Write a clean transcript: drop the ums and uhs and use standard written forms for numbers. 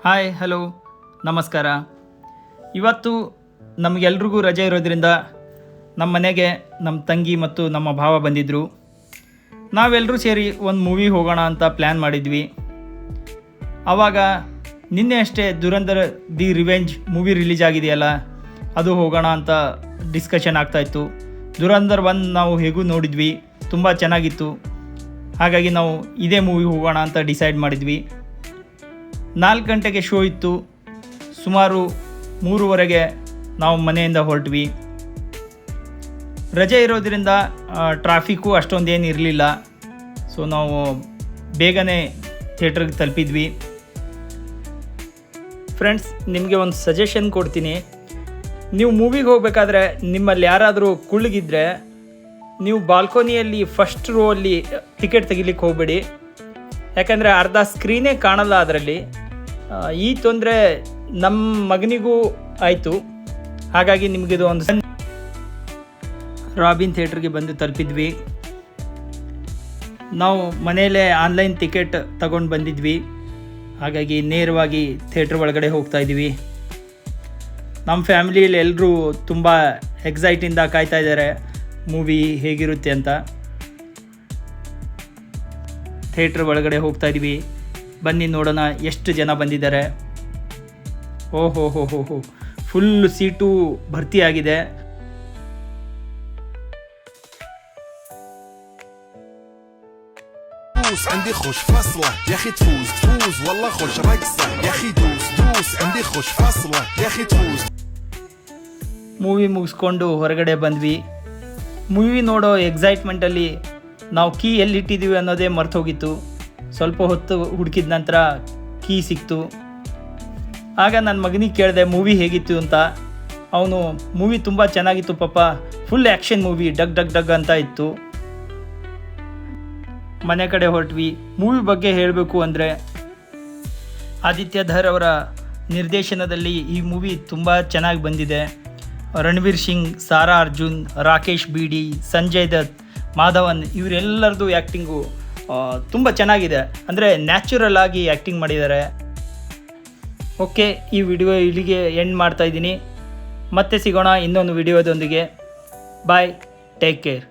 Hi hello ನಮಸ್ಕಾರ. ಇವತ್ತು ನಮಗೆಲ್ರಿಗೂ ರಜೆ ಇರೋದ್ರಿಂದ ನಮ್ಮ ಮನೆಗೆ ನಮ್ಮ ತಂಗಿ ಮತ್ತು ನಮ್ಮ ಭಾವ ಬಂದಿದ್ದರು. ನಾವೆಲ್ಲರೂ ಸೇರಿ ಒಂದು ಮೂವಿ ಹೋಗೋಣ ಅಂತ ಪ್ಲ್ಯಾನ್ ಮಾಡಿದ್ವಿ. ಆವಾಗ ನಿನ್ನೆ ಅಷ್ಟೇ Dhurandhar the revenge movie release ಆಗಿದೆಯಲ್ಲ, ಅದು ಹೋಗೋಣ ಅಂತ ಡಿಸ್ಕಷನ್ ಆಗ್ತಾಯಿತ್ತು. ದುರಂಧರ್ 1 ನಾವು ಹೇಗೂ ನೋಡಿದ್ವಿ, ತುಂಬ ಚೆನ್ನಾಗಿತ್ತು. ಹಾಗಾಗಿ ನಾವು ಇದೇ ಮೂವಿ ಹೋಗೋಣ ಅಂತ ಡಿಸೈಡ್ ಮಾಡಿದ್ವಿ. 4 ಗಂಟೆಗೆ ಶೋ ಇತ್ತು. ಸುಮಾರು 3:30ಗೆ ನಾವು ಮನೆಯಿಂದ ಹೊರಟ್ವಿ. ರಜೆ ಇರೋದ್ರಿಂದ ಟ್ರಾಫಿಕ್ಕು ಅಷ್ಟೊಂದೇನು ಇರಲಿಲ್ಲ. ಸೊ ನಾವು ಬೇಗನೆ ಥಿಯೇಟ್ರಿಗೆ ತಲುಪಿದ್ವಿ. ಫ್ರೆಂಡ್ಸ್, ನಿಮಗೆ ಒಂದು ಸಜೆಷನ್ ಕೊಡ್ತೀನಿ. ನೀವು ಮೂವಿಗೆ ಹೋಗಬೇಕಾದ್ರೆ ನಿಮ್ಮಲ್ಲಿ ಯಾರಾದರೂ ಕುಳ್ಳಗಿದ್ರೆ ನೀವು ಬಾಲ್ಕೋನಿಯಲ್ಲಿ ಫಸ್ಟ್ ರೋ ಅಲ್ಲಿ ಟಿಕೆಟ್ ತೆಗಿಲಿಕ್ಕೆ ಹೋಗಬೇಡಿ. ಯಾಕಂದರೆ ಅರ್ಧ ಸ್ಕ್ರೀನೇ ಕಾಣಲ್ಲ ಅದರಲ್ಲಿ. ಈ ತೊಂದರೆ ನಮ್ಮ ಮಗನಿಗೂ ಆಯಿತು. ಹಾಗಾಗಿ ನಿಮಗಿದು ಒಂದು ರಾಬಿನ್ ಥಿಯೇಟ್ರಿಗೆ ಬಂದು ತಲುಪಿದ್ವಿ. ನಾವು ಮನೆಯಲ್ಲೇ ಆನ್ಲೈನ್ ಟಿಕೆಟ್ ತಗೊಂಡು ಬಂದಿದ್ವಿ. ಹಾಗಾಗಿ ನೇರವಾಗಿ ಥಿಯೇಟ್ರ್ ಒಳಗಡೆ ಹೋಗ್ತಾಯಿದ್ವಿ. ನಮ್ಮ ಫ್ಯಾಮಿಲಿಯಲ್ಲಿ ಎಲ್ಲರೂ ತುಂಬ ಎಕ್ಸೈಟಿಂದ ಕಾಯ್ತಾ ಇದ್ದಾರೆ ಮೂವಿ ಹೇಗಿರುತ್ತೆ ಅಂತ. ಥಿಯೇಟ್ರ್ ಒಳಗಡೆ ಹೋಗ್ತಾಯಿದ್ವಿ. ಬನ್ನಿ ನೋಡೋಣ ಎಷ್ಟು ಜನ ಬಂದಿದ್ದಾರೆ. ಓಹೋ ಹೋ ಹೋ ಹೋ, ಫುಲ್ ಸೀಟು ಭರ್ತಿಯಾಗಿದೆ. عندي خوش فصلة يا اخي تفوز والله خوش رقصة يا اخي دوس عندي خوش فصلة يا اخي تفوز. ಮೂವಿ ಮುಗಿಸ್ಕೊಂಡು ಹೊರಗಡೆ ಬಂದ್ವಿ. ಮೂವಿ ನೋಡೋ ಎಕ್ಸೈಟ್ಮೆಂಟಲ್ಲಿ ನಾವು ಕೀ ಎಲ್ಲಿಟ್ಟಿದ್ದೀವಿ ಅನ್ನೋದೇ ಮರ್ತೋಗಿತ್ತು. ಸ್ವಲ್ಪ ಹೊತ್ತು ಹುಡುಕಿದ ನಂತರ ಕೀ ಸಿಕ್ತು. ಆಗ ನನ್ನ ಮಗನಿಗೆ ಕೇಳಿದೆ ಮೂವಿ ಹೇಗಿತ್ತು ಅಂತ. ಅವನು ಮೂವಿ ತುಂಬ ಚೆನ್ನಾಗಿತ್ತು ಪಾಪ, ಫುಲ್ ಆ್ಯಕ್ಷನ್ ಮೂವಿ, ಡಗ್ ಡಗ್ ಡಗ್ ಅಂತ ಇತ್ತು. ಮನೆ ಕಡೆ ಹೊರಟ್ವಿ. ಮೂವಿ ಬಗ್ಗೆ ಹೇಳಬೇಕು ಅಂದರೆ ಆದಿತ್ಯ ಧರ್ ಅವರ ನಿರ್ದೇಶನದಲ್ಲಿ ಈ ಮೂವಿ ತುಂಬ ಚೆನ್ನಾಗಿ ಬಂದಿದೆ. ರಣವೀರ್ ಸಿಂಗ್, ಸಾರಾ ಅರ್ಜುನ್, ರಾಕೇಶ್ ಬೀಡಿ, ಸಂಜಯ್ ದತ್, ಮಾಧವನ್ ಇವರೆಲ್ಲರದು ಆ್ಯಕ್ಟಿಂಗು ತುಂಬ ಚೆನ್ನಾಗಿದೆ. ಅಂದರೆ ನ್ಯಾಚುರಲ್ ಆಗಿ ಆ್ಯಕ್ಟಿಂಗ್ ಮಾಡಿದ್ದಾರೆ. ಓಕೆ, ಈ ವಿಡಿಯೋ ಇಲ್ಲಿಗೆ ಎಂಡ್ ಮಾಡ್ತಾಯಿದ್ದೀನಿ. ಮತ್ತೆ ಸಿಗೋಣ ಇನ್ನೊಂದು ವಿಡಿಯೋದೊಂದಿಗೆ. ಬಾಯ್, ಟೇಕ್ ಕೇರ್.